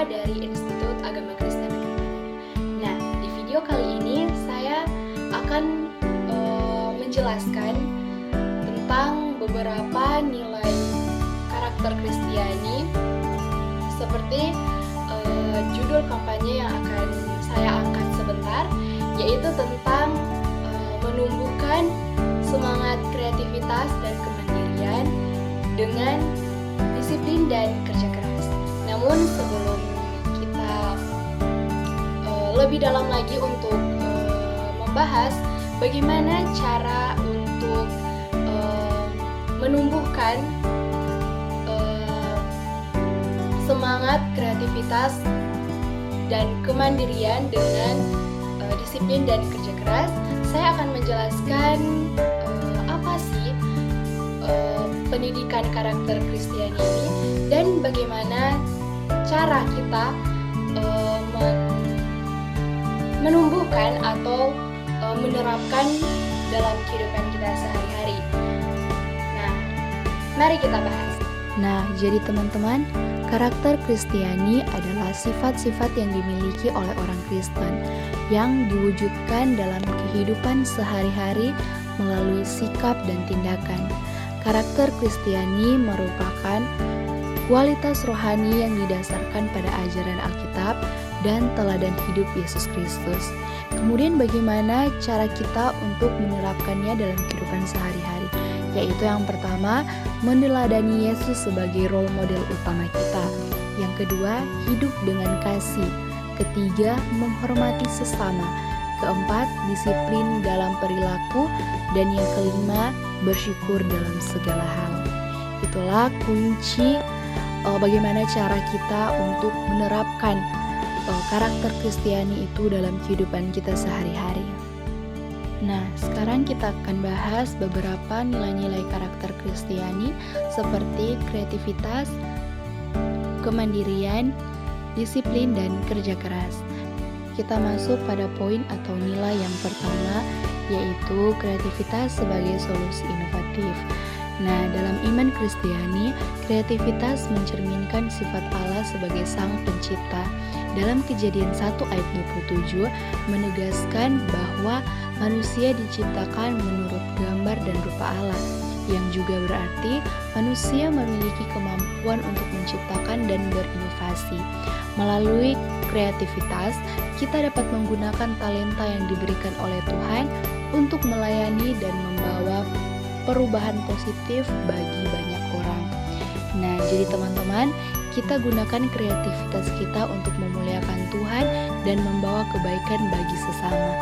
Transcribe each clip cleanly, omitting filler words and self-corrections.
mahasiswa dari Institut Agama Kristen Negeri Manado. Nah, di video kali ini saya akan menjelaskan tentang beberapa nilai karakter Kristiani seperti judul kampanye yang akan saya angkat sebentar, yaitu tentang menumbuhkan semangat kreativitas dan kemandirian dengan disiplin dan kerja keras. Namun sebelum kita lebih dalam lagi untuk membahas bagaimana cara untuk menumbuhkan semangat kreativitas dan kemandirian dengan disiplin dan kerja keras, saya akan menjelaskan apa sih pendidikan karakter Kristiani ini dan bagaimana cara kita menumbuhkan atau menerapkan dalam kehidupan kita sehari-hari. Nah, mari kita bahas. Nah, jadi teman-teman, karakter Kristiani adalah sifat-sifat yang dimiliki oleh orang Kristen yang diwujudkan dalam kehidupan sehari-hari melalui sikap dan tindakan. Karakter Kristiani merupakan kualitas rohani yang didasarkan pada ajaran Alkitab dan teladan hidup Yesus Kristus. Kemudian bagaimana cara kita untuk menerapkannya dalam kehidupan sehari-hari? Yaitu yang pertama, meneladani Yesus sebagai role model utama kita. Yang kedua, hidup dengan kasih. Ketiga, menghormati sesama. Keempat, disiplin dalam perilaku. Dan yang kelima, bersyukur dalam segala hal. Itulah kunci bagaimana cara kita untuk menerapkan karakter Kristiani itu dalam kehidupan kita sehari-hari. Nah, sekarang kita akan bahas beberapa nilai-nilai karakter Kristiani seperti kreativitas, kemandirian, disiplin, dan kerja keras. Kita masuk pada poin atau nilai yang pertama, yaitu kreativitas sebagai solusi inovatif. Nah, dalam iman Kristiani, kreativitas mencerminkan sifat Allah sebagai Sang Pencipta. Dalam Kejadian 1 ayat 27 menegaskan bahwa manusia diciptakan menurut gambar dan rupa Allah, yang juga berarti manusia memiliki kemampuan untuk menciptakan dan berinovasi. Melalui kreativitas, kita dapat menggunakan talenta yang diberikan oleh Tuhan untuk melayani dan membawa perubahan positif bagi banyak orang. Nah, jadi teman-teman, kita gunakan kreativitas kita untuk memuliakan Tuhan dan membawa kebaikan bagi sesama.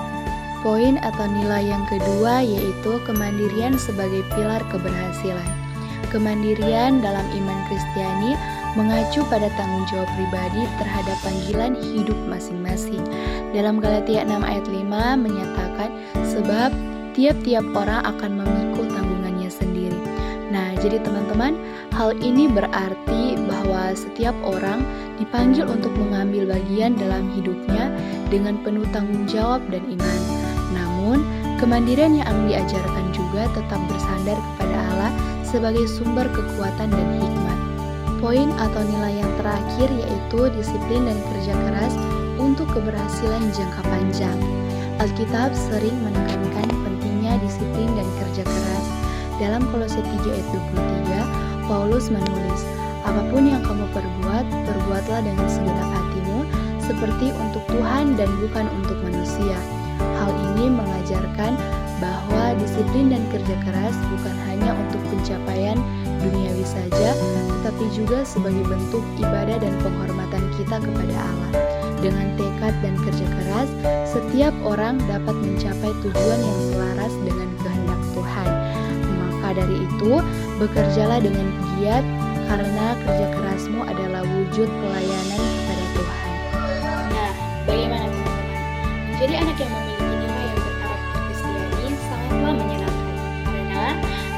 Poin atau nilai yang kedua yaitu kemandirian sebagai pilar keberhasilan. Kemandirian dalam iman Kristiani mengacu pada tanggung jawab pribadi terhadap panggilan hidup masing-masing. Dalam Galatia 6 ayat 5 menyatakan, sebab tiap-tiap orang akan memikul tanggungannya sendiri. Nah, jadi teman-teman, hal ini berarti bahwa setiap orang dipanggil untuk mengambil bagian dalam hidupnya dengan penuh tanggung jawab dan iman. Namun, kemandirian yang diajarkan juga tetap bersandar kepada Allah sebagai sumber kekuatan dan hikmat. Poin atau nilai yang terakhir yaitu disiplin dan kerja keras untuk keberhasilan jangka panjang. Alkitab sering menekankan pentingnya disiplin dan kerja keras. Dalam Kolose 3 ayat 23, Paulus menulis, apapun yang kamu perbuat, perbuatlah dengan segenap hatimu, seperti untuk Tuhan dan bukan untuk manusia. Hal ini mengajarkan bahwa disiplin dan kerja keras bukan hanya untuk pencapaian duniawi saja, tetapi juga sebagai bentuk ibadah dan penghormatan kita kepada Allah. Dengan tekad dan kerja keras, setiap orang dapat mencapai tujuan yang selaras dengan kehendak Tuhan. Maka dari itu, bekerjalah dengan giat karena kerja kerasmu adalah wujud pelayanan kepada Tuhan. Nah, bagaimana teman-teman? Menjadi anak yang memiliki nilai yang berkarakter Kristiani sangatlah menyenangkan karena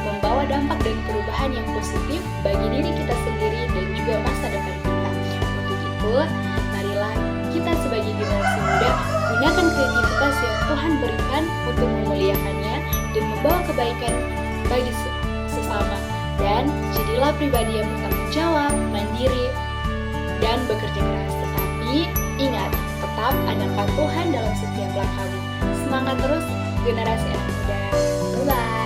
membawa dampak dan perubahan yang positif bagi diri kita sendiri dan juga masa depan kita. Untuk itu, marilah kita sebagai generasi muda gunakan kreativitas yang Tuhan berikan untuk memuliakannya dan membawa kebaikan bagi sesama, dan jadilah pribadi yang bertanggung jawab, mandiri, dan bekerja keras. menyertakan Tuhan dalam setiap langkahmu. Semangat terus generasi anak muda. Bye-bye.